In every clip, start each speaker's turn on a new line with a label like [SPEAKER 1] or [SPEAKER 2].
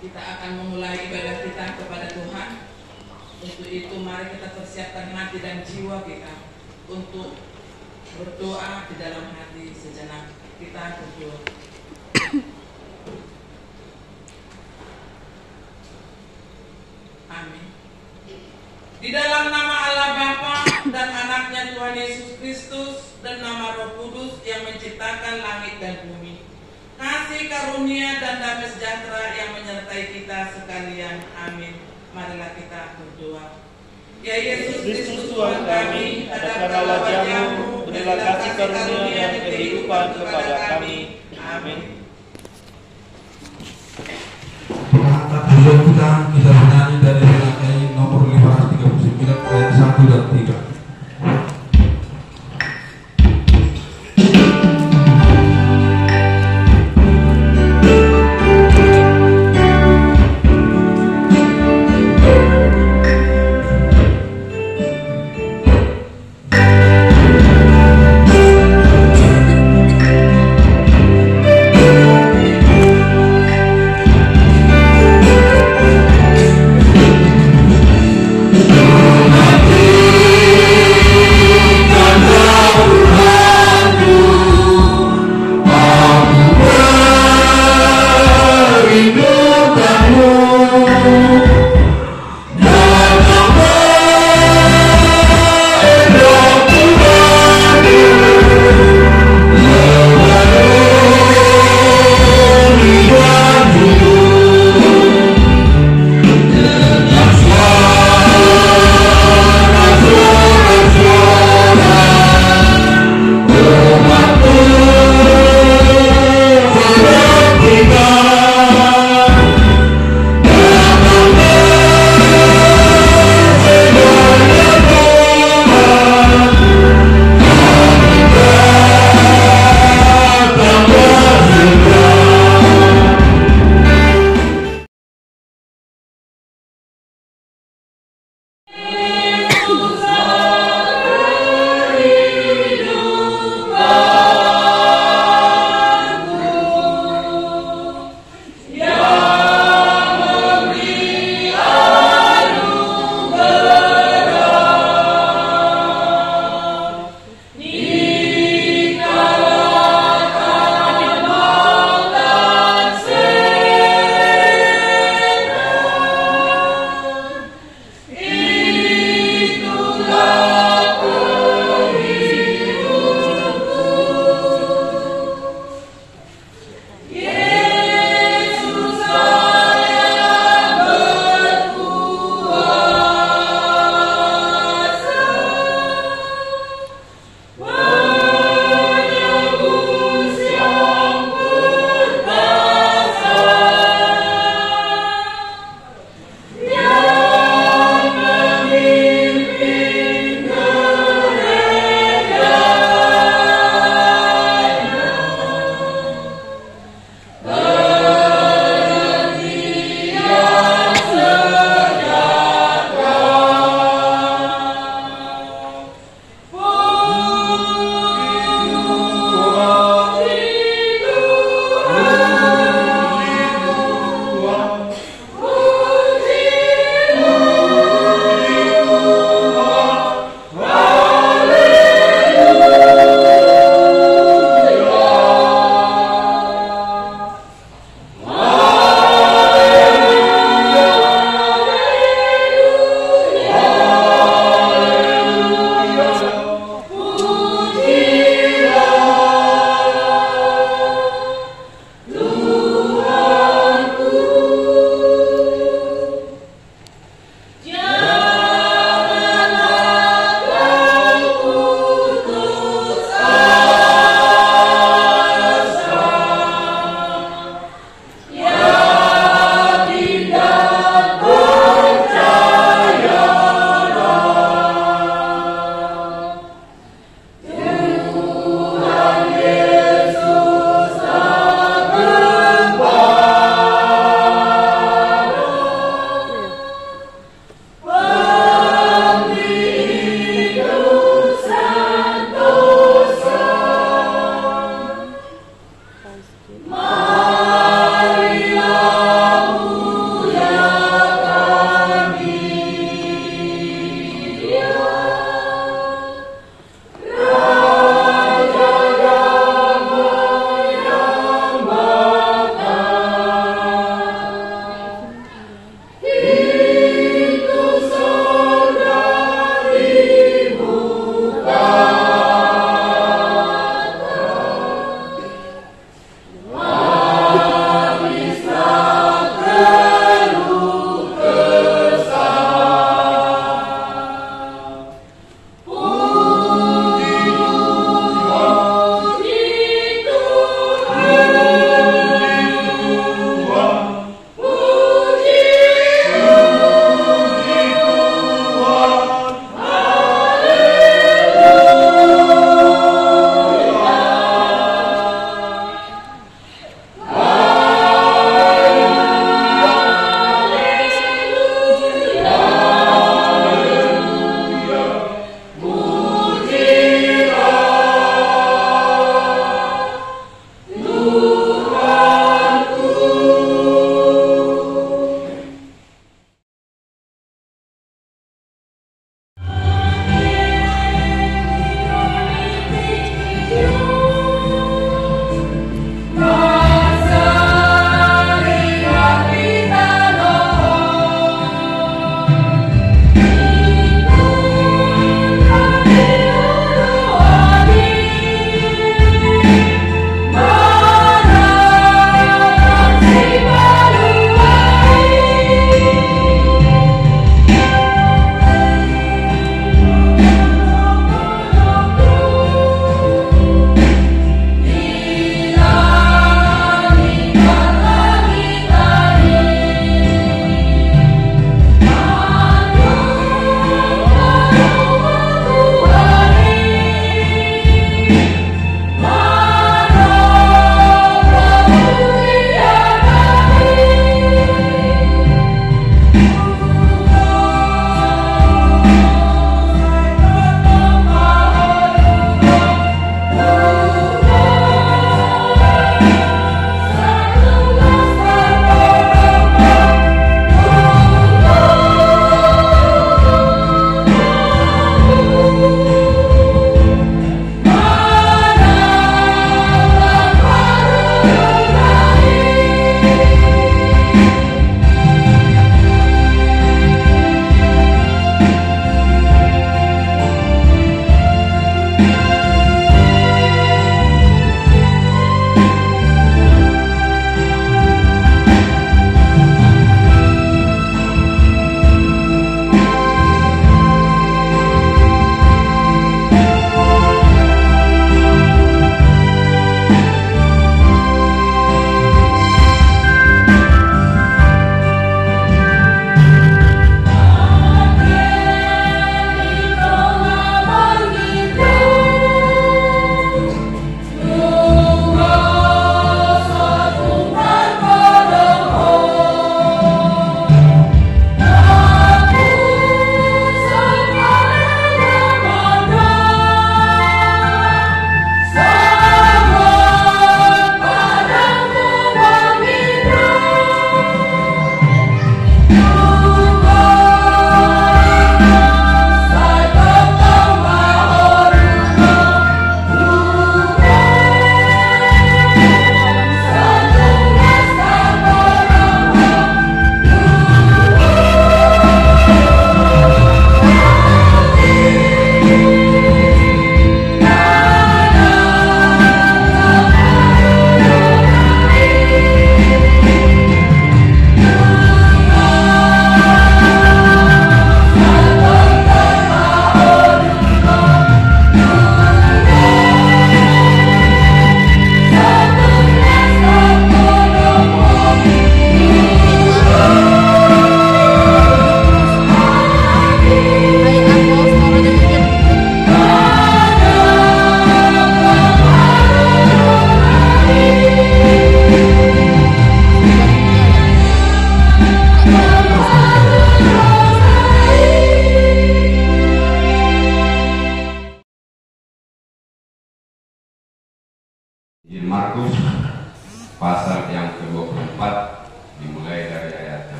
[SPEAKER 1] Kita akan memulai ibadah kita kepada Tuhan. Untuk itu mari kita persiapkan hati dan jiwa kita untuk berdoa di dalam hati sejenak. Kita berdoa. Amin. Di dalam nama Allah Bapa dan anaknya Tuhan Yesus Kristus dan nama Roh Kudus yang menciptakan langit dan bumi, kasih karunia dan damai sejahtera yang menyertai kita sekalian. Amin. Marilah kita berdoa. Ya Yesus Kristus Tuhan kami, hadapkanlah wajah-Mu, berilah kasih karunia dan kehidupan kepada kami. Amin.
[SPEAKER 2] Mengangkat hadirat kita bernyanyi dari nyanyi nomor 539 ayat 1 dan 3.
[SPEAKER 3] Thank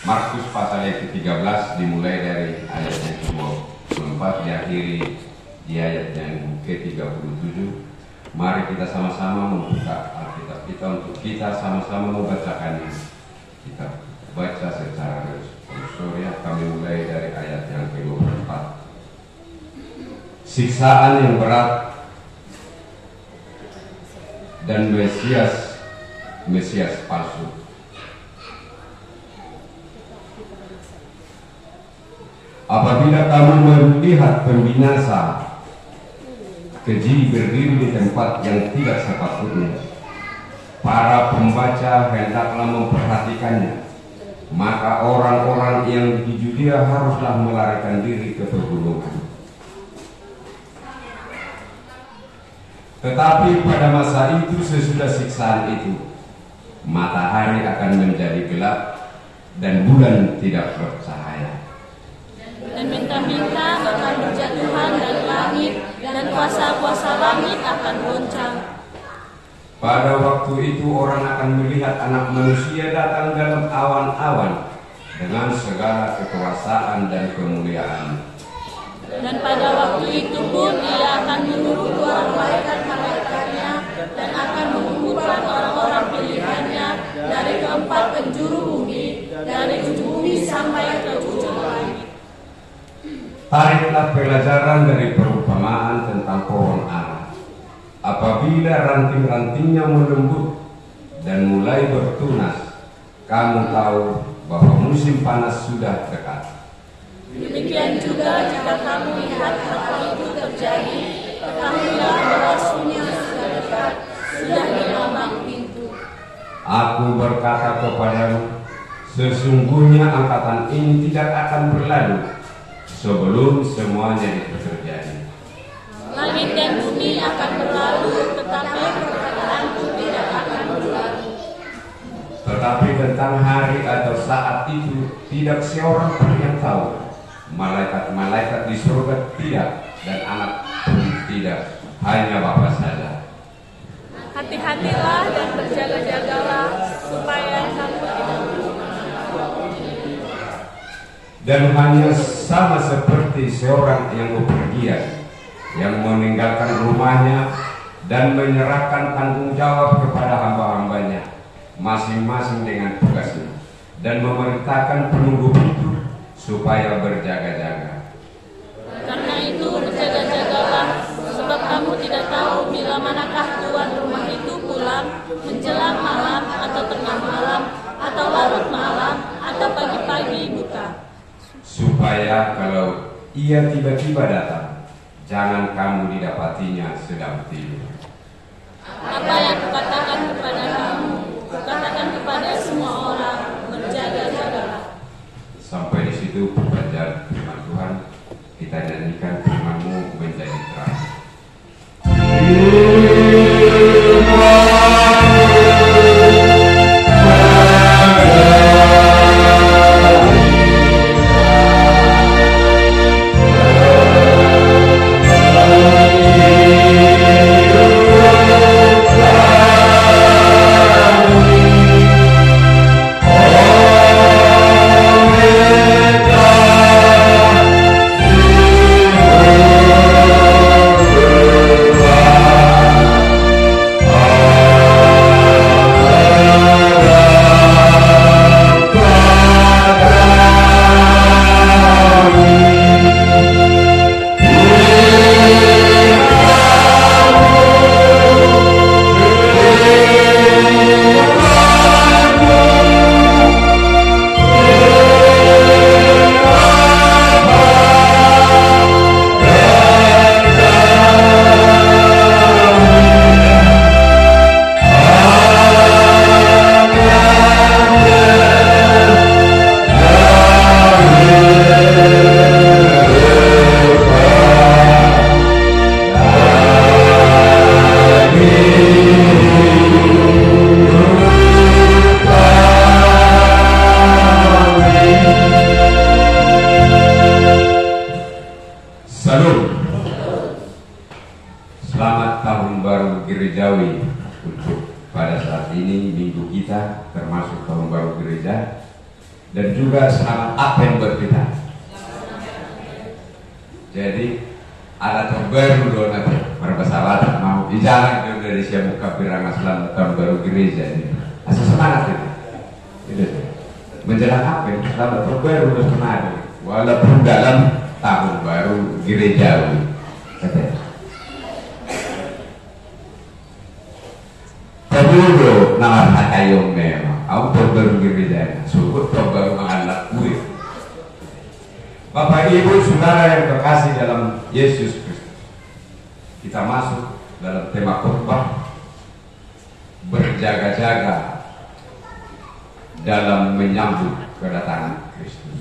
[SPEAKER 3] Markus pasal yang ke-13 dimulai dari ayat yang ke-24 diakhiri di ayat yang ke-37. Mari kita sama-sama membuka Alkitab kita untuk kita sama-sama membacakannya. Kita baca secara responsoria. Kami mulai dari ayat yang ke-24. Siksaan yang berat dan Mesias palsu. Apabila kamu melihat pembinasa keji berdiri di tempat yang tidak sepatutnya, para pembaca hendaklah memperhatikannya. Maka orang-orang yang di Judea haruslah melarikan diri ke pegunungan. Tetapi pada masa itu, sesudah siksaan itu, matahari akan menjadi gelap dan bulan tidak bercahaya.
[SPEAKER 4] Dan bintang-bintang akan berjatuhan dari langit, dan kuasa-kuasa langit akan goncang.
[SPEAKER 3] Pada waktu itu orang akan melihat Anak Manusia datang dalam awan-awan dengan segala kekuasaan dan kemuliaan.
[SPEAKER 4] Dan pada waktu itu pun Ia akan menyuruh dua malaikat-malaikatnya dan akan mengumpulkan orang-orang pilihannya dari keempat penjuru bumi, dari ujung bumi sampai ke ujung langit.
[SPEAKER 3] Tariklah pelajaran dari perumpamaan tentang pohon ara. Apabila ranting-rantingnya melembut dan mulai bertunas, kamu tahu bahwa musim panas sudah dekat.
[SPEAKER 4] Demikian juga jika kamu lihat hal itu terjadi, ketahuilah bahwa waktunya sudah dekat, sudah di lambang pintu.
[SPEAKER 3] Aku berkata kepadamu, sesungguhnya angkatan ini tidak akan berlalu sebelum semuanya itu terjadi.
[SPEAKER 4] Langit dan bumi akan berlalu, tetapi perkataanku tidak akan berlalu.
[SPEAKER 3] Tetapi tentang hari atau saat itu tidak seorang pun yang tahu. Malaikat-malaikat di surga tidak, dan Anak pun tidak, hanya Bapa saja.
[SPEAKER 4] Hati-hatilah dan berjaga-jagalah supaya kamu tidak
[SPEAKER 3] Dan hanya sama seperti seorang yang bepergian, yang meninggalkan rumahnya dan menyerahkan tanggung jawab kepada hamba-hambanya, masing-masing dengan tugasnya, dan memerintahkan penunggu pintu supaya berjaga-jaga.
[SPEAKER 4] Karena itu berjaga-jagalah, sebab kamu tidak tahu bila manakah tuan rumah itu pulang, menjelang malam atau tengah malam atau larut malam atau pagi-pagi buta.
[SPEAKER 3] Supaya kalau ia tiba-tiba datang, jangan kamu didapatinya sedang tidur.
[SPEAKER 4] Apa yang kukatakan kepada kamu, kukatakan kepada semua orang, berjaga-jagalah.
[SPEAKER 3] Sampai di situ pembacaan firman Tuhan. Kita nyanyikan firman-Mu menjadi terang. dan juga selamat apa yang buat kita. Jadi ada terbaru dona berpesawaran mau di jalan ke Indonesia buka piranga selamat tahun baru gereja ini. Asal semangat itu. Menjelang apa? Selamat terbaru udah kemarin. Walaupun dalam tahun baru gerejawi. Katanya. Tapi dulu nama hakayong memang. Aku terbaru gereja. Suku terbaru mengalah gue. Bapak Ibu Saudara yang terkasih dalam Yesus Kristus, kita masuk dalam tema khotbah berjaga-jaga dalam menyambut kedatangan Kristus.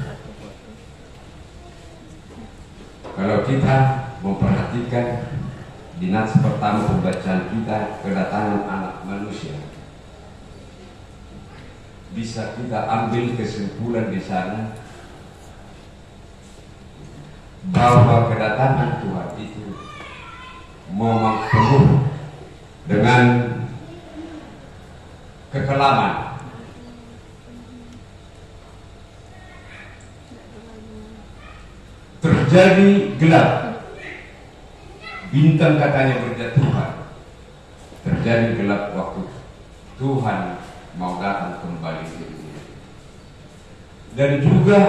[SPEAKER 3] Kalau kita memperhatikan di nats pertama pembacaan kita kedatangan anak manusia, bisa kita ambil kesimpulan di sana bahwa kedatangan Tuhan itu memang penuh dengan kekelaman. Terjadi gelap, bintang katanya berjatuhan. Terjadi gelap waktu Tuhan mau datang kembali ke dunia. Dan juga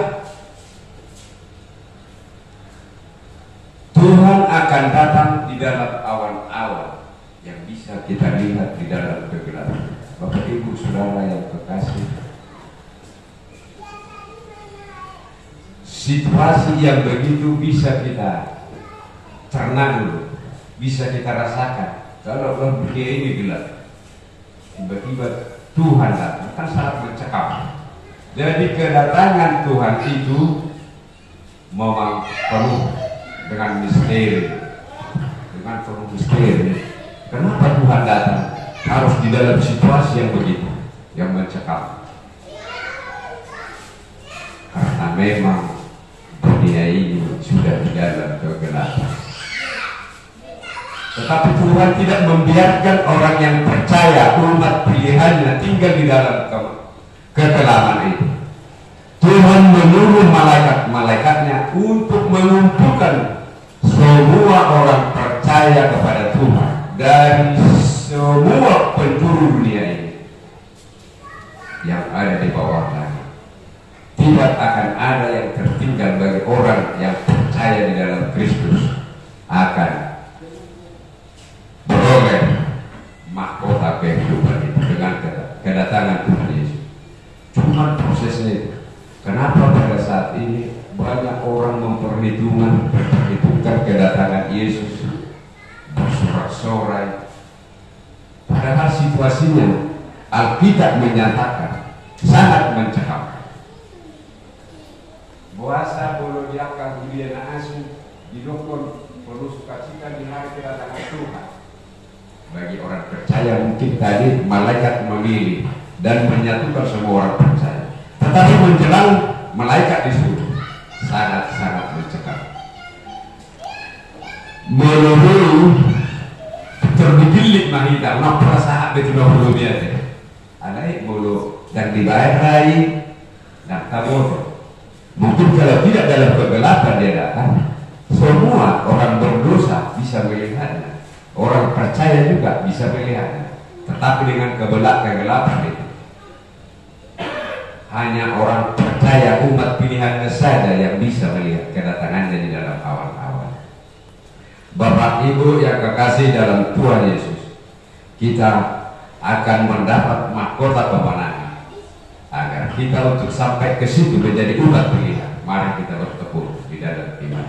[SPEAKER 3] Tuhan akan datang di dalam awan-awan yang bisa kita lihat di dalam kegelapan. Bapak Ibu Saudara yang terkasih, situasi yang begitu bisa kita cerna dulu, bisa kita rasakan. Kalau begini ini gelap, tiba-tiba Tuhan datang, kan sangat mencekam. Jadi kedatangan Tuhan itu memang penuh dengan misteri, dengan penuh misteri. Kenapa Tuhan datang harus di dalam situasi yang begitu, yang mencekam? Karena memang dunia ini sudah di dalam kegelapan. Tetapi Tuhan tidak membiarkan orang yang percaya, umat pilihannya, tinggal di dalam kegelapan itu. Tuhan menurun malaikat-malaikatnya untuk mengumpulkan semua orang percaya kepada Tuhan dari semua penjuru dunia ini yang ada di bawah langit. Tidak akan ada yang tertinggal bagi orang yang percaya di dalam Kristus akan beroleh mahkota kehidupan itu dengan kedatangan Tuhan Yesus. Cuma prosesnya itu. Kenapa pada saat ini banyak orang memperhitungkan kedatangan Yesus, bersorak-sorai, padahal situasinya Alkitab menyatakan sangat mencekam. Puasa bolo diakan uliana asu didokon perlu sukacita di hari kedatangan Tuhan. Bagi orang percaya mungkin tadi malaikat memilih dan menyatukan semua orang percaya. Tetapi menjelang malaikat disuruh sangat-sangat mencekam. Mulu-mulu terdidilik mahita, nak perasaan betul belum biasa. Anak mulu dan dibayar lagi, nak tabur. Mungkin kalau tidak dalam kegelapan dia datang, semua orang berdosa bisa melihatnya, orang percaya juga bisa melihatnya. Tetapi dengan kegelapan itu, hanya orang percaya, umat pilihannya saja yang bisa melihat kedatangannya di dalam awan-awan. Bapak Ibu yang kekasih dalam Tuhan Yesus, kita akan mendapat mahkota kemenangan. Agar kita untuk sampai ke situ menjadi umat pilihan, mari kita bertekun di dalam iman.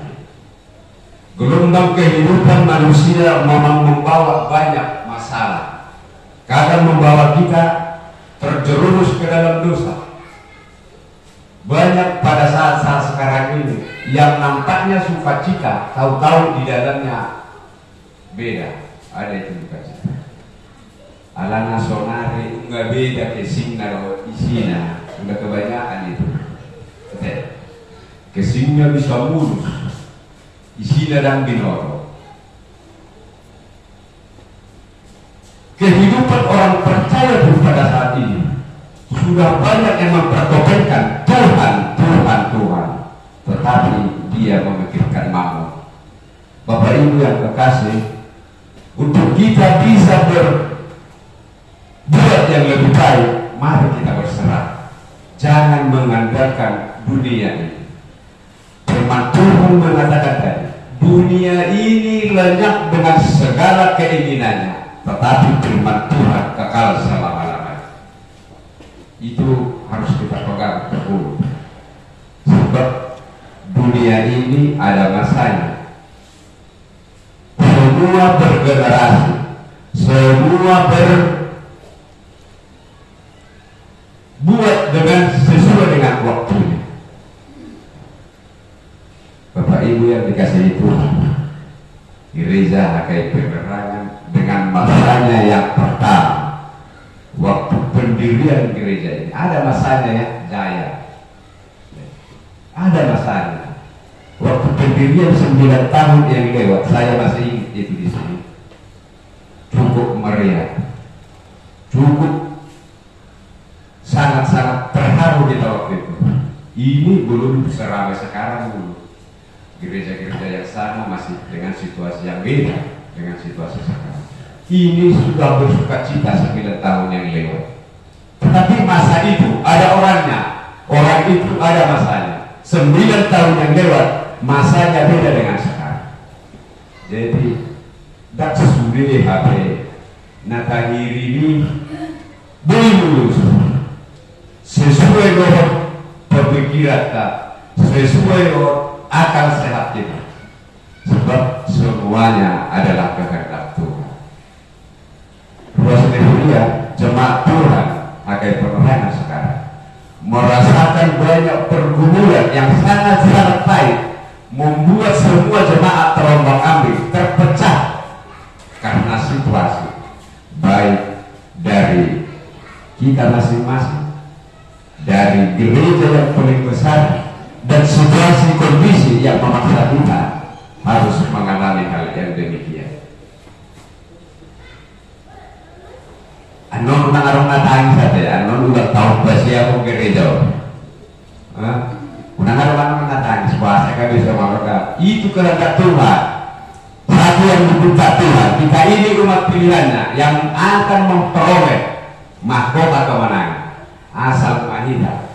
[SPEAKER 3] Gelombang kehidupan manusia memang membawa banyak masalah. Kadang membawa kita terjerumus ke dalam dosa. Banyak pada saat-saat sekarang ini yang nampaknya sukacita, tahu-tahu di dalamnya beda. Ada itu sukacita. Alana sonare nggak beda kesingna isina, sudah kebanyakan itu. Kesingnya bisa mulus, isina dan binoro. Kehidupan orang percaya pun pada saat ini Sudah banyak yang mempertopengkan Tuhan, Tuhan, Tuhan, tetapi dia memikirkan mamon. Bapak Ibu yang kekasih, untuk kita bisa berbuat yang lebih baik, mari kita berserah. Jangan mengandalkan dunia ini. Firman Tuhan mengatakan tadi, dunia ini lenyap dengan segala keinginannya, tetapi firman Tuhan kekal selama-lamanya. Itu harus kita pegang teguh. Sebab dunia ini ada masanya. Semua bergenerasi, semua berbuat dengan sesuai dengan waktunya. Bapak Ibu yang dikasihi Tuhan, gereja HKI Penerangan dengan masanya yang pertama. Waktu pendirian gereja ini ada masanya ya, jaya. Ada masanya. Waktu pendirian 9 tahun yang lewat, saya masih ingat itu di sini. Cukup meriah, cukup sangat-sangat terharu kita waktu itu. Ini belum seramai sekarang dulu. Gereja-gereja yang sama masih dengan situasi yang beda dengan situasi sekarang. Ini sudah bersuka cita 9 tahun yang lewat. Tetapi masa itu ada orangnya, orang itu ada masanya. 9 tahun yang lewat, masanya beda dengan sekarang. Jadi, tak sesuai HP Natahiri ini boleh lulus sesuai dengan pemikiran tak, sesuai dengan akal sehat kita. Sebab semuanya adalah kehendak Tuhan. Rasulullah, jemaat Tuhan HKI Penerangan sekarang merasakan banyak pergumulan yang sangat-sangat pahit, membuat semua jemaat terombang-ambing, terpecah karena situasi baik dari kita masing-masing, dari gereja yang paling besar, dan situasi kondisi yang memaksa kita harus mengalami hal yang demikian. Anon nang natangis saja, anon udah tahu pasti aku gereja. Unang arong natangis, puasa kami sama mereka. Itu kehendak Tuhan. Satu yang dibuka Tuhan. Kita ini umat pilihannya yang akan memperoleh mahkota kemenangan. Asal kita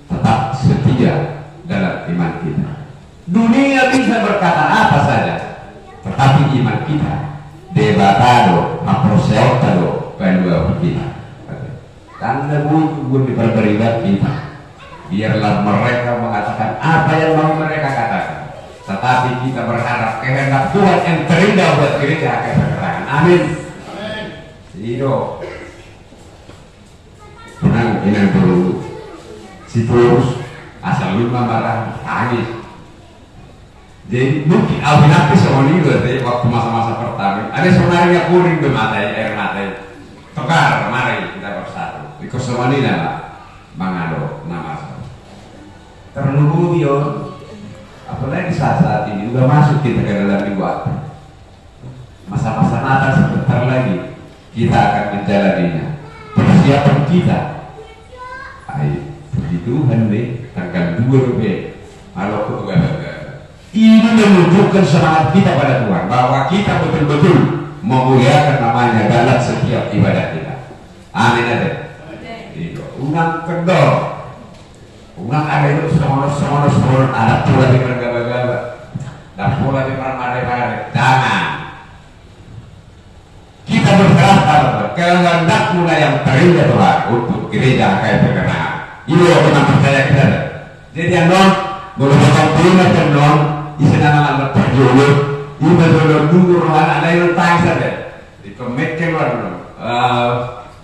[SPEAKER 3] tetap setia dalam iman kita. Dunia bisa berkata apa saja, tetapi iman kita debatado, aproseotado, kedua kita. Tanda buku diperberikan kita. Biarlah mereka mengatakan apa yang mau mereka katakan, tetapi kita berharap kehendak Tuhan yang terindah buat gereja HKI Penerangan. Amin. Sido. Inang dulu. Si terus asal lima marah tangis. Jadi mungkin Alvin Apis sama ini waktu masa-masa pertama ada sebenarnya kuring ke mata air mata tekar mari kita bersatu ikut sama ini lah mangado nama terlalu bion apalagi saat ini udah masuk kita ke dalam minggu masa-masa Natal sebentar lagi kita akan menjalaninya. Persiapan kita puji Tuhan deh tanggal 2 kalau ini menunjukkan semangat kita pada Tuhan bahwa kita betul-betul memuliakan namanya dalam setiap ibadah kita. Amin ada. Unang kendor, unang ada itu semua ada pula di bergaba-gaba, dan pula di permade-made. Jangan. Kita berserah kehendak mulai yang terindah Tuhan untuk gereja HKI Penerangan. Ini yang pernah percaya kita. Jadi yang non merupakan prima dan non isenana anak terjulur ini betul dulu anak lain tang saja di pemikir luar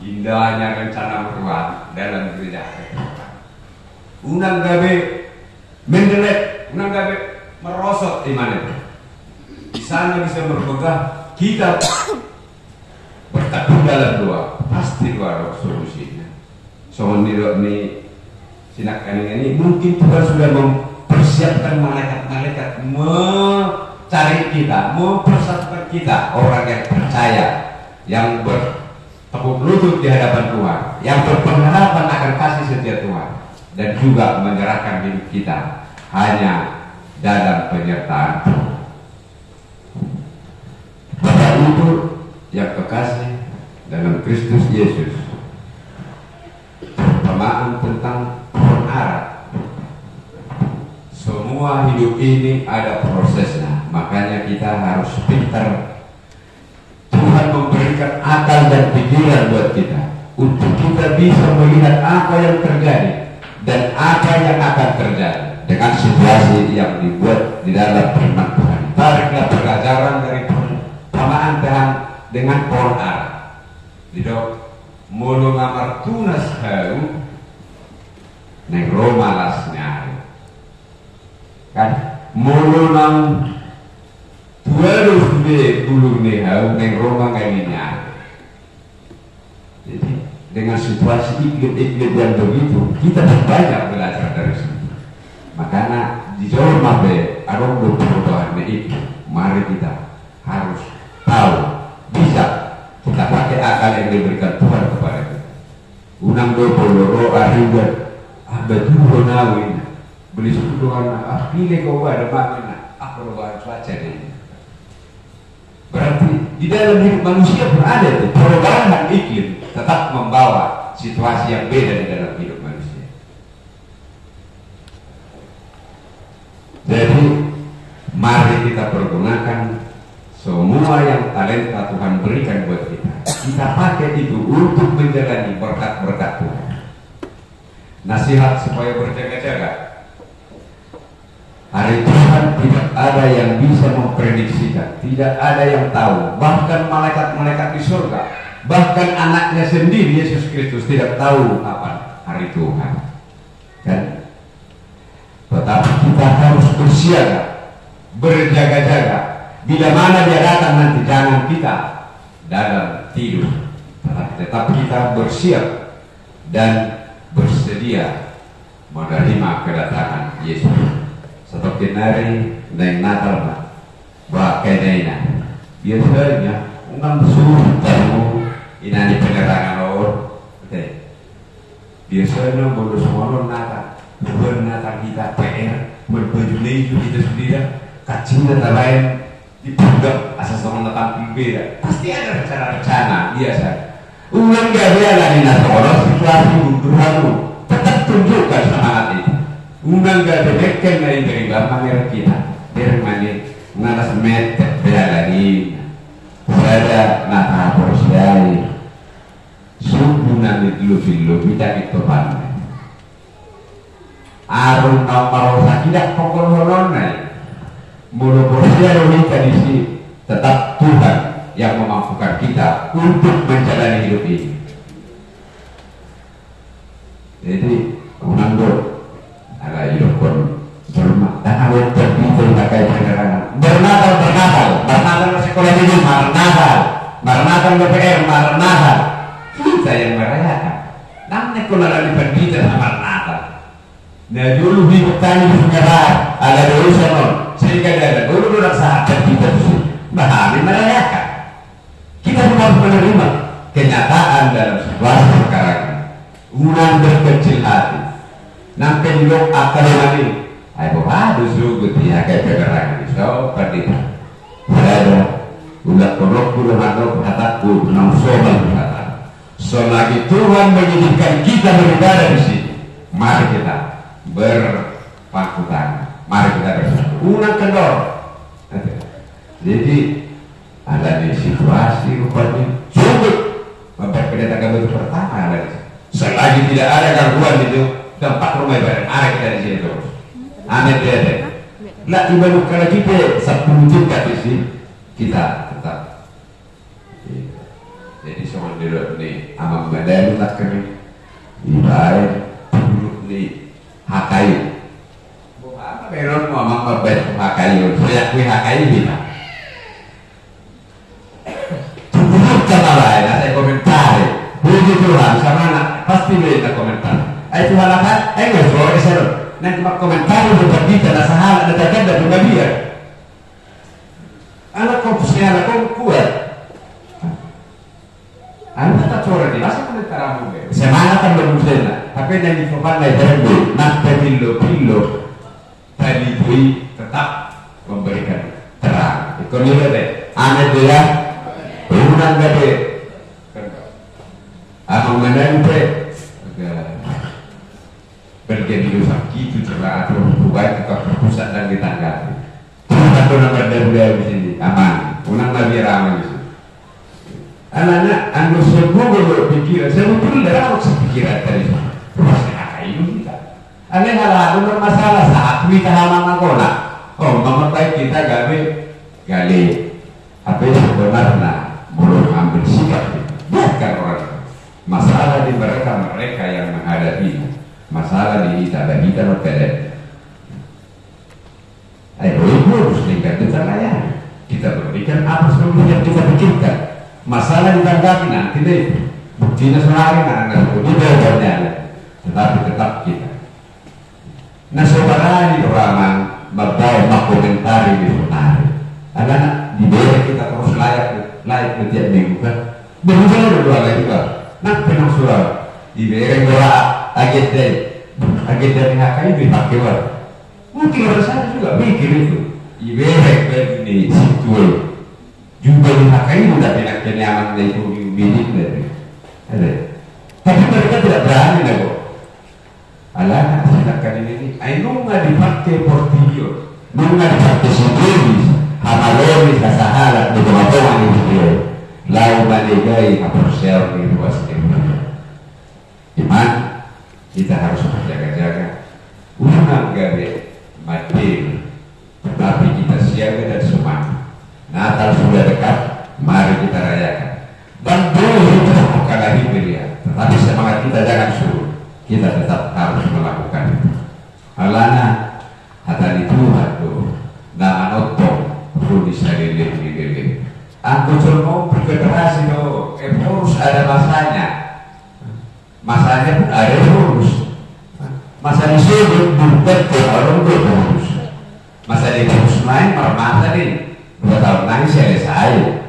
[SPEAKER 3] indahnya rencana Tuhan dalam gereja. Unang gabe mendelet, unang gabe merosot iman itu. Di sana bisa berpegang kita bertekun dalam doa, pasti doa solusinya. Soal ini sinak ini mungkin Tuhan sudah mempersiapkan malaikat-malaikat mencari kita, mempersatukan kita orang yang percaya, yang tepuk lutut di hadapan Tuhan, yang berpengharapan akan kasih setia Tuhan, dan juga menyerahkan hidup kita hanya dalam penyertaan Tuhan. Bapak Ibu yang kekasih dalam Kristus Yesus, perumpamaan tentang pohon ara. Semua hidup ini ada prosesnya, makanya kita harus pintar. Tuhan memberikan akal dan pikiran buat kita untuk kita bisa melihat apa yang terjadi dan apa yang akan terjadi dengan situasi yang dibuat di dalam firman Tuhan. Tariklah pelajaran dari perumpamaan Tuhan dengan pohon ara. Didok mulu ngamar tunas hau neng Roma lasnya kan mulu nang tuarus be bulu nehau neng Roma kayaknya. Jadi dengan situasi iklim yang begitu kita banyak belajar dari sini. Makanya di Jawa Mabe arong perubahan itu, mari kita harus tahu bisa kita pakai akal yang diberikan Tuhan kepada kita. Unang do poloro arigan abadu honawin beli suduhan pilih kau ada makna perubahan cuaca ini. Berarti di dalam hidup manusia berada itu perubahan iklim tetap membawa situasi yang beda di dalam hidup manusia. Jadi mari kita pergunakan semua yang talenta Tuhan berikan buat kita. Kita pakai itu untuk menjalani berkat-berkat Tuhan. Nasihat supaya berjaga-jaga. Hari Tuhan tidak ada yang bisa memprediksikan, tidak ada yang tahu. Bahkan malaikat-malaikat di surga, bahkan anaknya sendiri Yesus Kristus tidak tahu kapan hari Tuhan. Kan? Tetapi kita harus bersiaga, berjaga-jaga. Bila mana dia datang nanti, jangan kita dalam tidur, tetap kita bersiap dan bersedia menerima kedatangan Yesus. Seperti nari neng Natal bakainya biasanya undang suruh tamu inani penerangan orang, biasanya bodoh semua Natal, bukan Natal kita PR berbaju leju kita sendiri, kacingnya lain dipundak asas orang tampil beda, pasti ada rencana-rencana biasa. Ulang gak ada lagi Natal situasi berlalu, tetap tunjukkan semangat itu. Unang gak debekkan dari bapak merek kita dari mana ngalas meter beda lagi saya nata porsiai subuh nanti dulu kita itu pandai arun kapal sakidak pokok holonai mulu porsiai kita di sini tetap Tuhan yang memampukan kita untuk menjalani hidup ini. Jadi unang ada hidupkan bermak dan awet terbitul pakai penerangan bernatal sekolah ini marnatal BPR marnatal kita yang merayakan namanya kalau ada di pendidikan marnatal. Nah dulu di petani menyerah ada dosa sehingga ada dulu rasa kita bahari merayakan. Kita harus menerima kenyataan dalam situasi sekarang ini. Unang berkecil hati nampak juga akal mani. Ayo baru sugut ya kayak kegerangan so perdita. Ada ulat kolok udah mandok hataku nang sobat kata. So lagi Tuhan mengizinkan kita beribadah di sini. Mari kita berpangku tangan. Mari kita bersatu. Unang kendor. Jadi ada di situasi rupanya cukup memperkedatangan baru pertama ada. Selagi tidak ada gangguan itu. Tempat rumah ibadah, ada kita di sini terus. Aneh dia. Lah ibadah kalau kita 10 juta di sini kita tetap. Jadi soal dulu ni amam badan tak kering. Ibadah dulu ni hakai. Apa beron mau amam badan hakai. Saya kui hakai kita. Tunggu kata lain, saya komentar. Puji Tuhan, sama anak pasti beda komentar. Itu halaman, enggak soal keseru. Nanti mak komentar udah kita ada sahabat ada jaga dan juga dia. Anak kau punya anak kau kuat. Anak tak sore di masa kan teramu
[SPEAKER 5] Semana kan berusaha, tapi yang di depan lain terlalu nak pemilu tadi itu tetap memberikan terang. Itu nih deh, aneh dia, urunan gede, abang mana itu, berjadi dosa gitu cerah atau bukan juga berpusat dan ditanggapi. Satu nomor dari di sini aman, unang nabi ramai di sini. Anak-anak anu sebuah pikiran, sebetulnya darah harus pikiran tadi. Rumah ini kita. Aneh hal masalah saat kita halaman kona. Oh, memakai kita gali. Apa sebenarnya belum ambil sikap. Bukan orang. Masalah di mereka yang menghadapi. Masalah di kita dan kita berpedek. Ayo, harus tingkat kita layan. Kita berikan apa sebelumnya yang kita pikirkan. Masalah ditanggapi nanti deh, buktinya sehari anak itu jawabannya, tetapi tetap kita. Nah saudara di ruangan berbagai komentari di sunari, anak di bawah kita terus layak setiap minggu kan, berusaha berdua lagi juga. Nah penang surau di bawah doa agenda HKI dipakai war, mungkin orang sana juga mikir itu, di bawah ini situ. Juga di HKI udah enak nyaman dari bidik dari ada, tapi mereka tidak berani lah kok. Alah, silakan ini. Ayo nggak dipakai portillo, nggak dipakai sendiri, hamalori kasahala di bawah ini dia. Lalu maligai apersel di luas ini. Iman, kita harus berjaga-jaga. Unang gabe mati, tetapi kita siaga dan semangat. Natal sudah dekat, mari kita rayakan. Dan dulu kita bukan lagi pilihan, tetapi semangat kita jangan suruh. Kita tetap harus melakukan itu. Alana, hati Tuhan tuh, nama notong, perlu disalin. Aku cuma bergenerasi tuh, harus ada masanya. Masanya pun ada terus. Masa disebut bukan orang terus. Masa di terus main permata nih. 2 tahun lagi selesai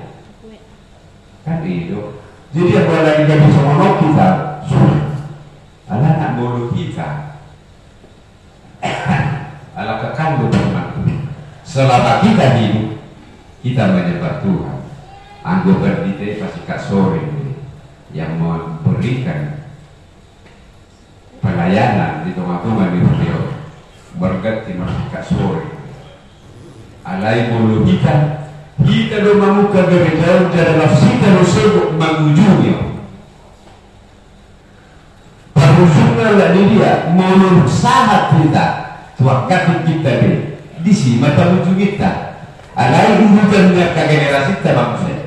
[SPEAKER 5] kan itu. Jadi apa lagi jadi sama kita anak bodoh kita ala kekandung teman. Selama kita hidup kita menyembah Tuhan. Anggota kita pasti kak sore yang memberikan pelayanan di tengah-tengah di beliau berganti masih kak sore. Alai mulu kita do mamuka gereja dan nafsita do sebut mengujungnya. Perujungnya lah dia mulu sahat kita, tuakat kita di sini mata ujung kita. Alai urutannya ke generasi kita manusia.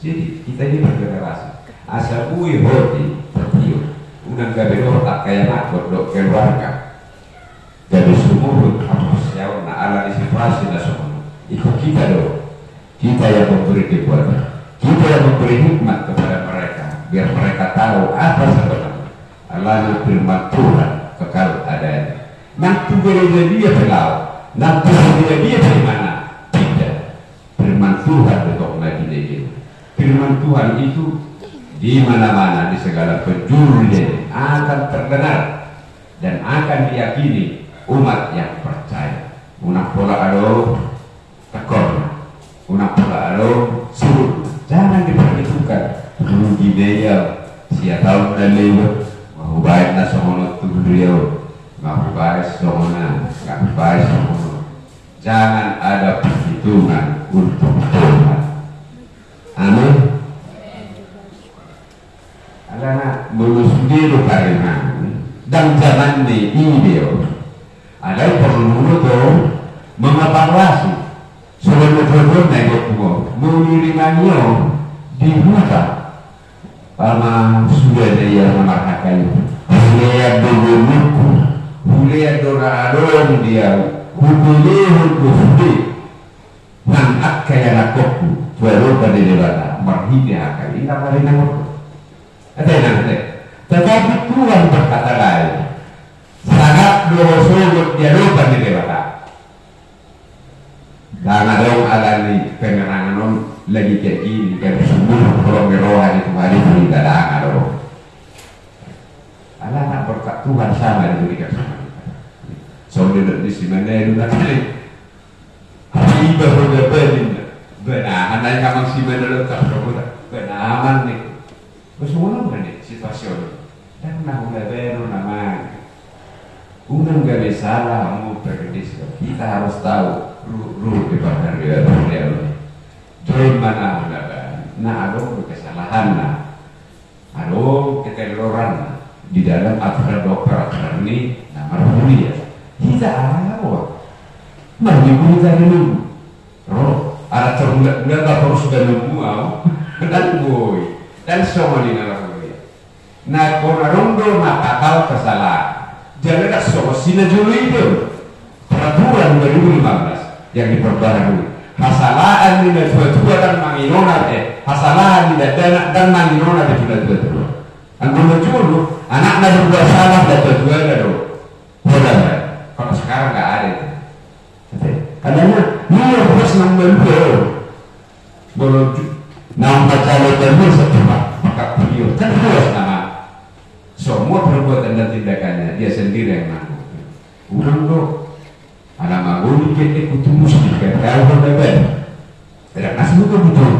[SPEAKER 5] Jadi kita ini bergenerasi. Asal ui hoti tertiup, unang gabe tak kayak nakut dok keluarga. Dari sumur harus jauh na ala disipasi na semua. Itu kita doh. Kita yang memberi kekuatan. Kita yang memberi hikmat kepada mereka, biar mereka tahu apa sebenarnya. Allah firman Tuhan kekal adanya. Nanti gereja dia belau, nanti gereja dia dari mana? Tidak. Firman Tuhan betul lagi dia. Firman Tuhan itu di mana-mana di segala penjuru dia akan terdengar dan akan diyakini umat yang percaya. Unak pola ado tekor, unak pola ado suruh. Jangan diperhitungkan rugi dia sia tahun dan lewat mau baik na somono tuh beliau mau baik somono nggak baik somono. Jangan ada perhitungan untuk Tuhan. Amin. Karena mulus dulu karena dan zaman di video ada yang perlu tuh mengevaluasi sebelum nengok mengirimnya dibuka sama sudah ada yang memarhakan boleh dulu boleh dorong dia boleh nangkat kayak nakokku baru pada dewasa marhidnya akan ini apa ini nakokku ada nanti tetapi Tuhan berkata lain sangat dosa dia lupa di dewasa karena dong alami penerangan lagi kayak gini kayak semua orang rohani Tuhan berkat Tuhan sama diberikan sama kita. Saudara di sini itu nanti iba sudah benar, anda yang si benar tak benar nih. Semua orang nih situasi dan nak baru nama unang gak salah mau berdis. Kita harus tahu ruh kepada real join mana nah ada kesalahan ada keteroran di dalam aturan dokter ini nama ya kita awal maju kita dulu roh ada terbulat tak harus sudah nemu dan boy dan semua di dalam nah konarondo nakakal kesalahan jangan ada solusinya dulu itu peraturan 2015 yang diperbaharui hasalahan di dua dan manginona hasalahan di dan manginona di dua anggun dulu anak berdua salah dan dua ada udah kalau sekarang nggak ada itu katanya ini harus nambah boleh nambah calon dan setelah maka beliau kan harus nama semua perbuatan dan tindakannya dia sendiri yang nanggung ulang tuh ada manggul kita kutu muslim kalau berbeda tidak nasib itu betul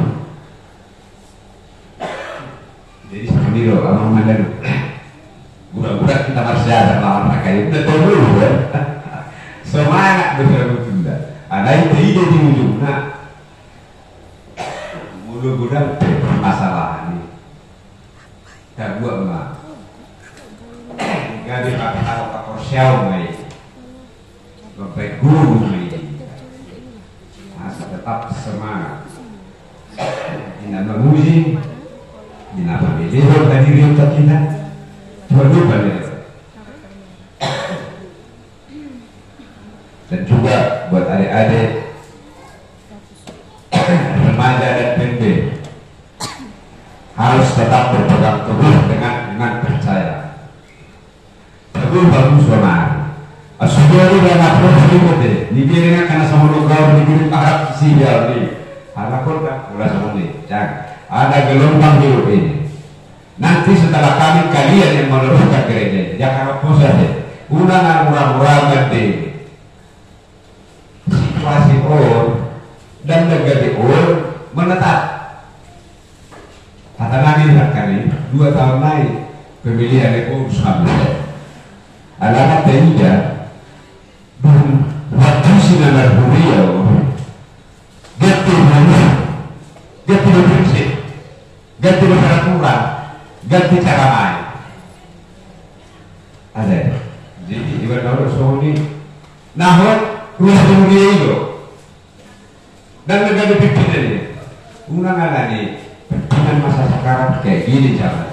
[SPEAKER 5] jadi seperti itu abang mandar budak-budak kita masih ada lawan rakyat itu dulu ya semangat betul-betul ada itu ide di ujungnya mudah-mudahan masalah ini tak buat mah gak dipakai kalau siau mai sampai guru mai tetap semangat tidak memuji tidak memilih tadi riutat kita berubah dan juga buat adik-adik remaja dan pembe harus tetap berpegang teguh dengan iman percaya teguh bagus sama asudari dan approach deh dikirimnya karena sama logam dikirim Arab sial nih anak korban ulah sama nih jangan ada gelombang hidup ini nanti setelah kalian yang meneruskan gereja jangan apa saja undangan orang-orang gede situasi dan negara menetap kata Nabi kali 2 tahun lain pemilihan itu sampai anak tidak waktu sinar beliau ganti prinsip ganti peraturan ganti cara main ada jadi ibarat orang ini nahon ruang dunia itu dan negara pimpinan ini unang-unang nih pimpinan masa sekarang kayak gini jalan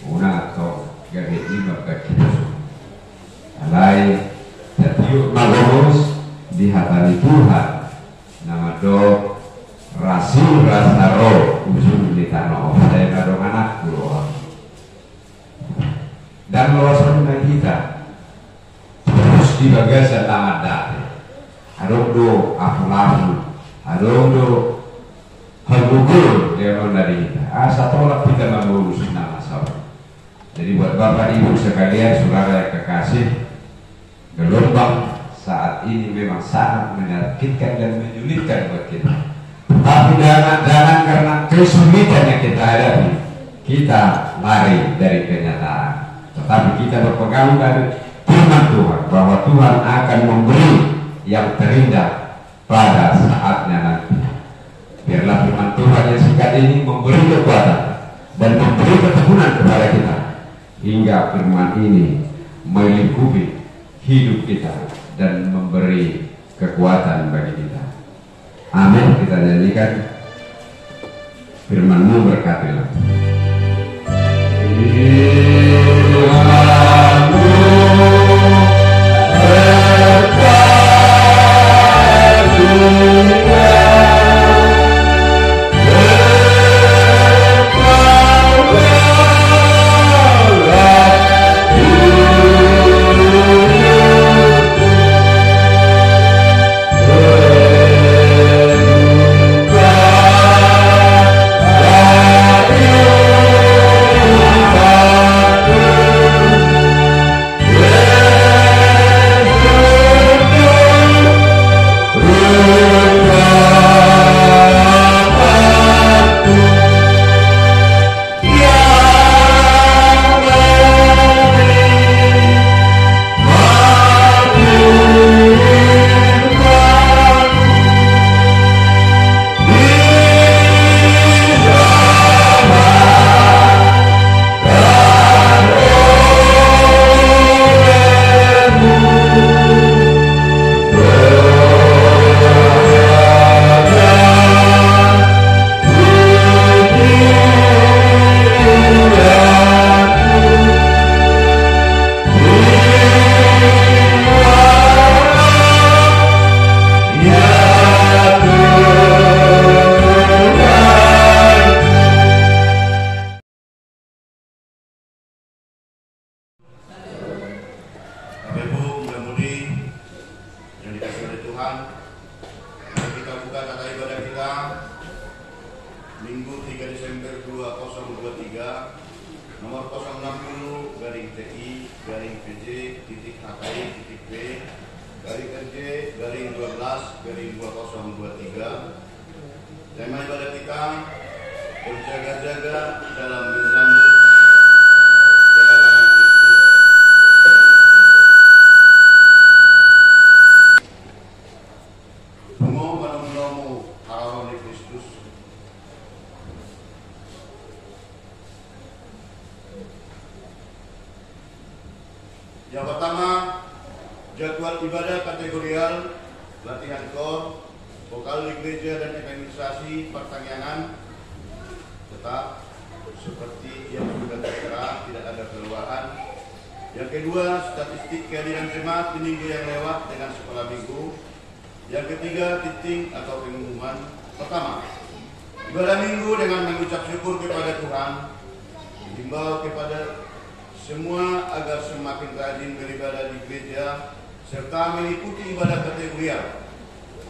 [SPEAKER 5] unang atau gak lima kaki alai setiap magos dihatani Tuhan nama do rasul rasaro usul di tanah saya kadang anak keluar dan lolosan kita terus di bagasan tamat dati adong do aku lalu adong do hagugul dia dari kita tolak kita mengurus nama sahabat jadi buat bapak ibu sekalian saudara yang kekasih gelombang saat ini memang sangat menyakitkan dan menyulitkan buat kita. Tapi jangan karena kesulitan yang kita hadapi kita lari dari kenyataan. Tetapi kita berpegang pada firman Tuhan bahwa Tuhan akan memberi yang terindah pada saatnya nanti. Biarlah firman Tuhan yang singkat ini memberi kekuatan dan memberi keteguhan kepada kita hingga firman ini melingkupi hidup kita dan memberi kekuatan bagi kita. Amin. Kita nyanyikan firman-Mu berkatilah.
[SPEAKER 6] Bye. Tuhan, mari kita buka tata ibadah kita Minggu 3 Desember 2023 nomor 060-TI-PJ-HKI-B-12-2023. Tema ibadah kita berjaga-jaga dalam menyambut kedatangan Kristus. Tungo manungnomu hararoni Kristus. Yang pertama, jadwal ibadah kategorial, latihan kor, vokal di gereja dan evangelisasi pertanyaan tetap seperti yang sudah tertera, tidak ada perubahan. Yang kedua, statistik kehadiran jemaat di minggu yang lewat dengan sekolah minggu. Yang ketiga, titik atau pengumuman. Pertama, ibadah minggu dengan mengucap syukur kepada Tuhan, dihimbau kepada semua agar semakin rajin beribadah di gereja serta mengikuti ibadah kategorial.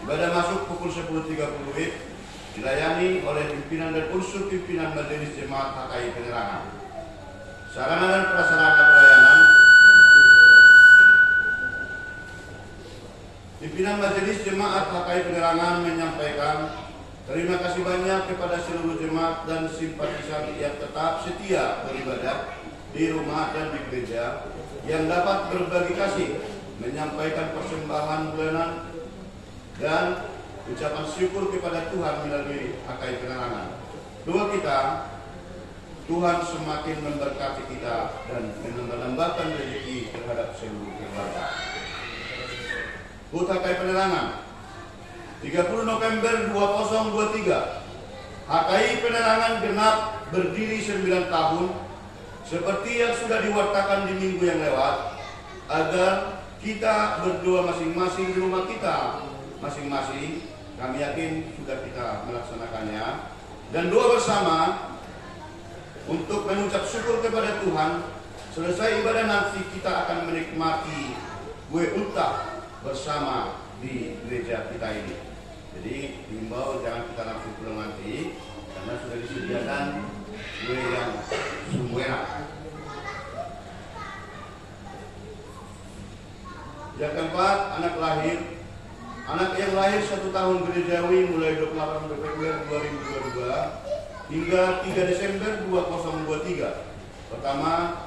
[SPEAKER 6] Ibadah masuk pukul 10.30 WIB, dilayani oleh pimpinan dan unsur pimpinan Majelis Jemaat HKI Penerangan. Sarana dan prasarana pelayanan. Pimpinan Majelis Jemaat HKI Penerangan menyampaikan terima kasih banyak kepada seluruh jemaat dan simpatisan yang tetap setia beribadah di rumah dan di gereja yang dapat berbagi kasih, menyampaikan persembahan bulanan dan ucapan syukur kepada Tuhan melalui HKI Penerangan. Doa kita, Tuhan semakin memberkati kita dan menambahkan rezeki terhadap seluruh keluarga. HUT HKI Penerangan 30 November 2023. HKI Penerangan genap berdiri 9 tahun seperti yang sudah diwartakan di minggu yang lewat, agar kita berdoa masing-masing di rumah kita masing-masing. Kami yakin sudah kita melaksanakannya, dan doa bersama untuk mengucap syukur kepada Tuhan. Selesai ibadah nanti kita akan menikmati kue ultah bersama di gereja kita ini. Jadi dihimbau jangan kita langsung pulang nanti, karena sudah disediakan kue yang sungguh enak. Yang keempat, anak lahir. Anak yang lahir 1 tahun gerejawi mulai 28 November 2022 hingga 3 Desember 2023. Pertama,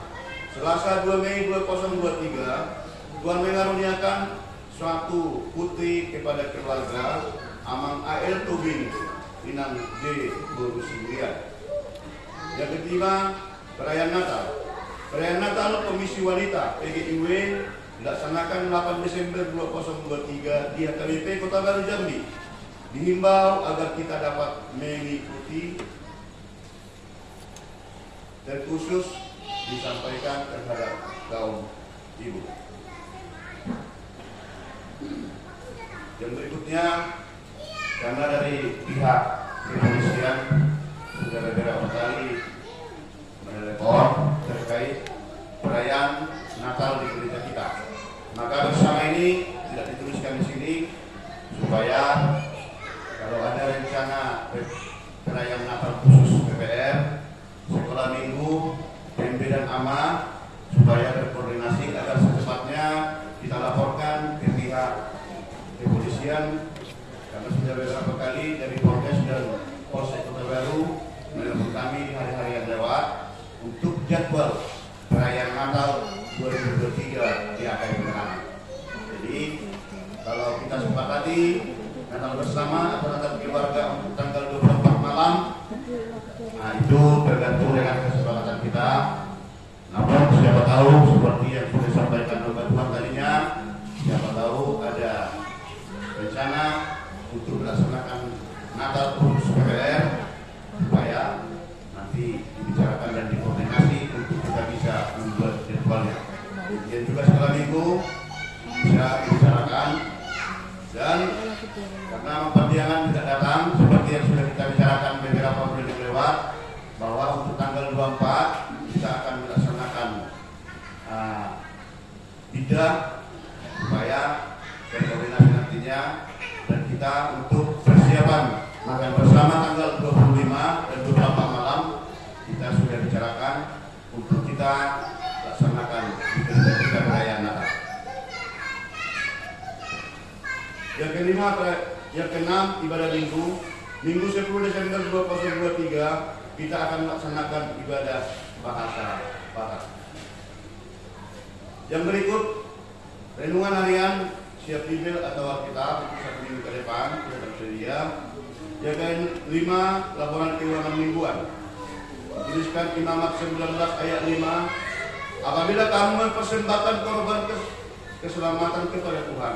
[SPEAKER 6] Selasa 2 Mei 2023, Tuhan mengaruniakan suatu putri kepada keluarga Amang A.L. Tobing Inang J. Boru Sindrian. Yang ketiga, perayaan Natal. Perayaan Natal Komisi Wanita PGIW dilaksanakan 8 Desember 2023 di HKBP Kota Baru Jambi. Dihimbau agar kita dapat mengikuti, terkhusus disampaikan terhadap kaum ibu. Yang berikutnya, karena dari pihak kepolisian sudah beberapa kali menelepon terkait perayaan Natal di gereja kita, maka bersama ini tidak dituliskan di sini supaya kalau ada rencana perayaan Natal khusus PPR, sekolah minggu, PMB dan AMA, supaya berkoordinasi agar secepatnya kita laporkan ke pihak kepolisian, karena sudah beberapa kali dari Polres dan Polsek Kota Baru menelpon kami hari-hari yang lewat untuk jadwal perayaan Natal 2023 di HKI Penerangan. Jadi kalau kita sepakati Natal bersama atau Natal keluarga untuk tanggal 24 malam, nah itu tergantung dengan kesepakatan kita. Namun siapa tahu seperti yang sudah disampaikan oleh Tuhan tadinya, siapa tahu ada rencana untuk melaksanakan Natal khusus PPR, supaya nanti dibicarakan dan dikoordinasi untuk kita bisa membuat jadwalnya. Dan juga setelah minggu bisa dibicarakan, dan karena perdiangan tidak datang seperti yang sudah kita bicarakan beberapa bulan lewat, bahwa untuk tanggal 24 kita akan melaksanakan bidah supaya berkoordinasi nantinya kita untuk persiapan makan bersama tanggal 25 dan 24 malam. Kita sudah bicarakan untuk kita laksanakan di ketika perayaan Natal. Yang kelima, yang keenam, ibadah Minggu 10 Desember 2023 kita akan melaksanakan ibadah bahasa Batak. Yang berikut, renungan harian siap Bible atau Alkitab untuk 1 minggu ke depan kita tersedia. Yang kelima, laporan keuangan mingguan. Tuliskan Imamat 19 ayat 5. Apabila kamu mempersembahkan korban keselamatan kepada Tuhan,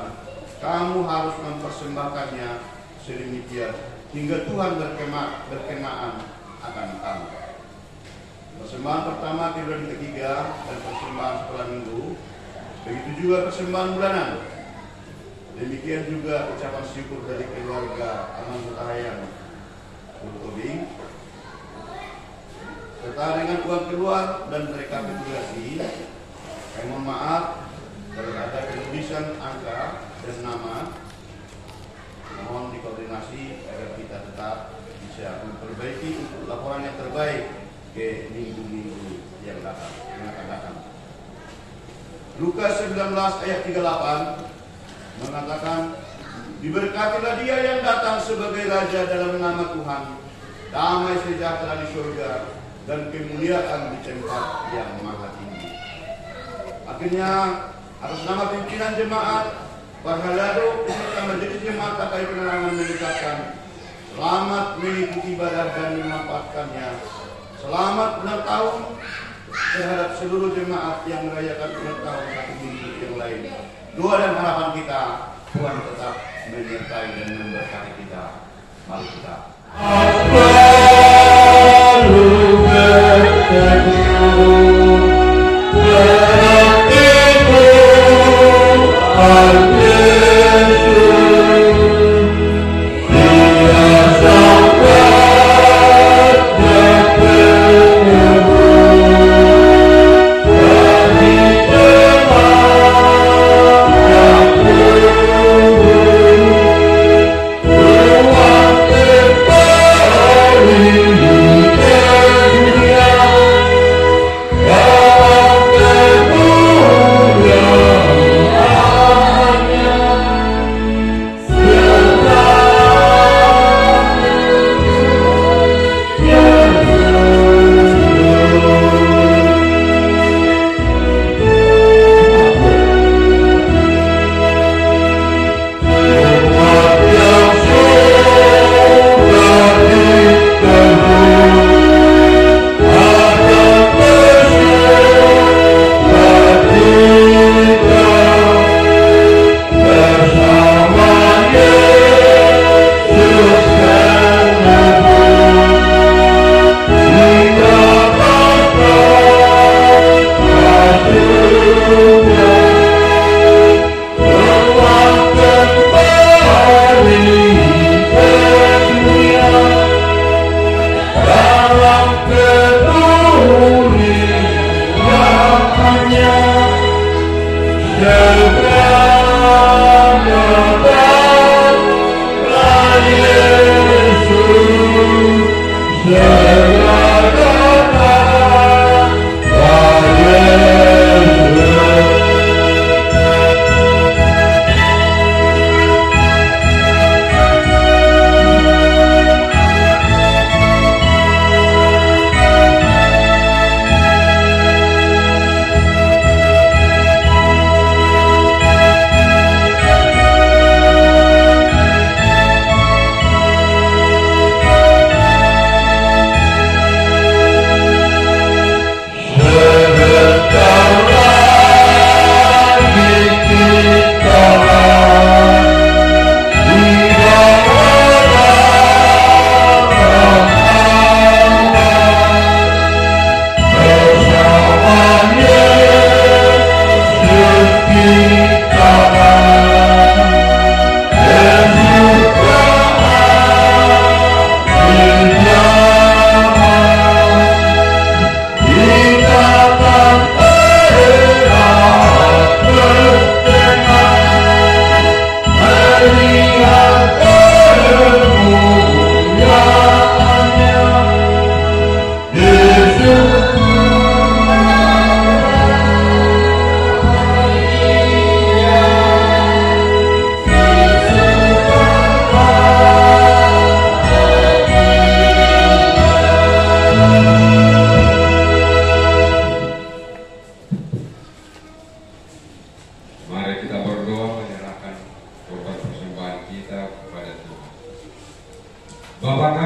[SPEAKER 6] kamu harus mempersembahkannya sedemikian hingga Tuhan berkenaan akan kamu. Persembahan pertama di bulan ketiga dan persembahan setelah minggu. Begitu juga persembahan bulanan. Demikian juga ucapan syukur dari keluarga Aman Mutahayan Tobing. Serta dengan uang keluar dan rekapitulasi. Kami mohon maaf kalau ada penulisan angka dan nama. Mohon dikoordinasi agar kita tetap bisa memperbaiki untuk laporan yang terbaik ke minggu-minggu yang akan datang. Lukas 19 ayat 38 mengatakan, diberkatilah dia yang datang sebagai raja dalam nama Tuhan, damai sejahtera di surga dan kemuliaan di tempat yang maha tinggi. Akhirnya atas nama pimpinan jemaat, Parhalado serta majelis jemaat KKI Penerangan mengucapkan selamat mengikuti ibadah dan memanfaatkannya. Selamat ulang tahun terhadap seluruh jemaat yang merayakan ulang tahun satu minggu yang lain. Doa dan harapan kita, Tuhan tetap menyertai dan memberkati kita. Mari kita.
[SPEAKER 7] Maria.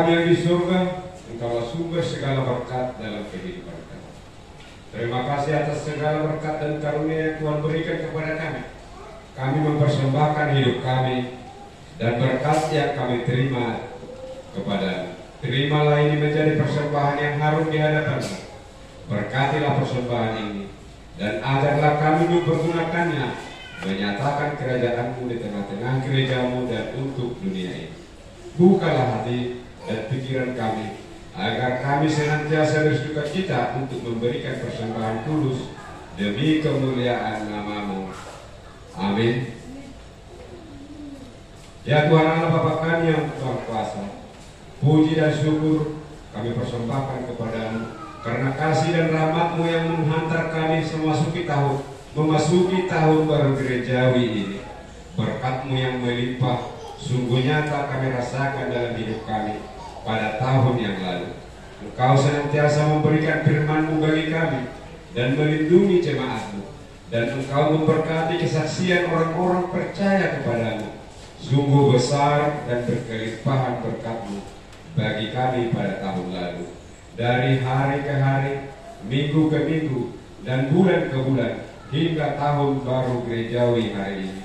[SPEAKER 7] kami yang di surga, Engkaulah sumber segala berkat dalam kehidupan kami. Terima kasih atas segala berkat dan karunia yang Tuhan berikan kepada kami. Kami mempersembahkan hidup kami dan berkat yang kami terima kepada. Terimalah ini menjadi persembahan yang harum di hadapan-Mu. Berkatilah persembahan ini dan ajarlah kami mempergunakannya menyatakan kerajaan-Mu di tengah-tengah gereja-Mu dan untuk dunia ini. Bukalah hati dan pikiran kami agar kami senantiasa bersukacita untuk memberikan persembahan kudus demi kemuliaan nama-Mu. Amin. Ya Tuhan Allah Bapa kami yang Maha Kuasa, puji dan syukur kami persembahkan kepada-Mu karena kasih dan rahmat-Mu yang menghantar kami memasuki tahun baru gerejawi ini. Berkat-Mu yang melimpah sungguh nyata kami rasakan dalam hidup kami pada tahun yang lalu. Engkau senantiasa memberikan firman-Mu bagi kami dan melindungi jemaat-Mu, dan Engkau memberkati kesaksian orang-orang percaya kepada-Mu. Sungguh besar dan berkelimpahan berkat-Mu bagi kami pada tahun lalu. Dari hari ke hari, minggu ke minggu, dan bulan ke bulan, hingga tahun baru gerejawi hari ini.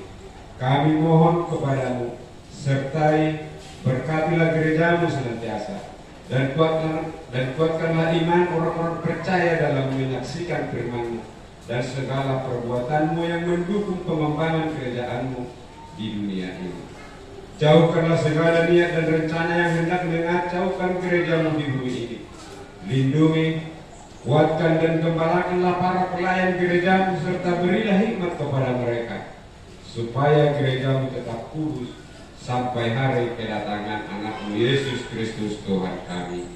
[SPEAKER 7] Kami mohon kepada-Mu, sertai berkatilah gereja-Mu senantiasa, dan kuatkanlah iman orang-orang percaya dalam menyaksikan firman-Mu dan segala perbuatan-Mu yang mendukung pengembangan kerajaan-Mu di dunia ini. Jauhkanlah segala niat dan rencana yang hendak mengacaukan gereja-Mu di bumi ini. Lindungi, kuatkan dan gembalakanlah para pelayan gereja-Mu serta berilah hikmat kepada mereka, supaya gereja-Mu tetap kudus sampai hari kedatangan anak-Mu Yesus Kristus Tuhan kami.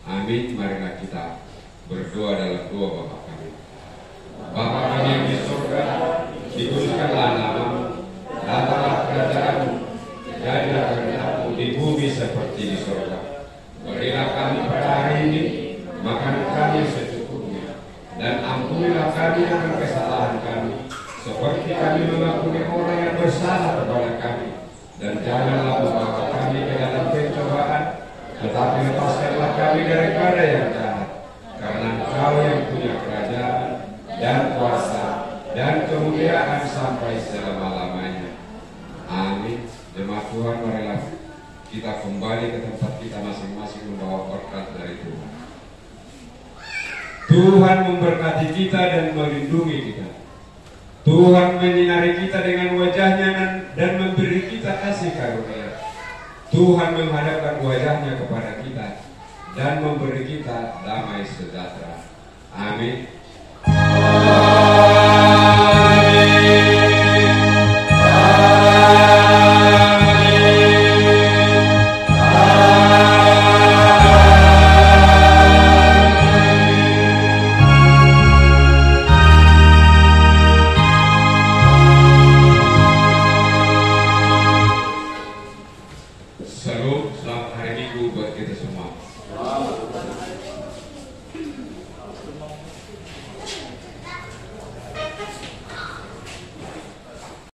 [SPEAKER 7] Amin. Marilah kita berdoa dalam doa Bapa kami. Bapa kami yang di surga, dikuduskanlah nama-Mu, datanglah kerajaan-Mu, jadilah kehendak-Mu di bumi seperti di surga. Berilah kami pada hari ini makanan kami secukupnya, dan ampunilah kami akan kesalahan kami, seperti kami mengampuni orang yang bersalah kepada kami. Dan janganlah membawa kami ke dalam pencobaan, tetapi lepaskanlah kami daripada yang jahat. Karena Engkau yang punya kerajaan dan kuasa dan kemuliaan sampai selama-lamanya. Amin. Jemaat Tuhan, marilah kita kembali ke tempat kita masing-masing membawa berkat dari Tuhan. Tuhan memberkati kita dan melindungi kita. Tuhan menyinari kita dengan wajah-Nya dan memberi kita kasih karunia. Tuhan menghadapkan wajah-Nya kepada kita dan memberi kita damai sejahtera. Amin. Selamat hari Minggu buat kita semua.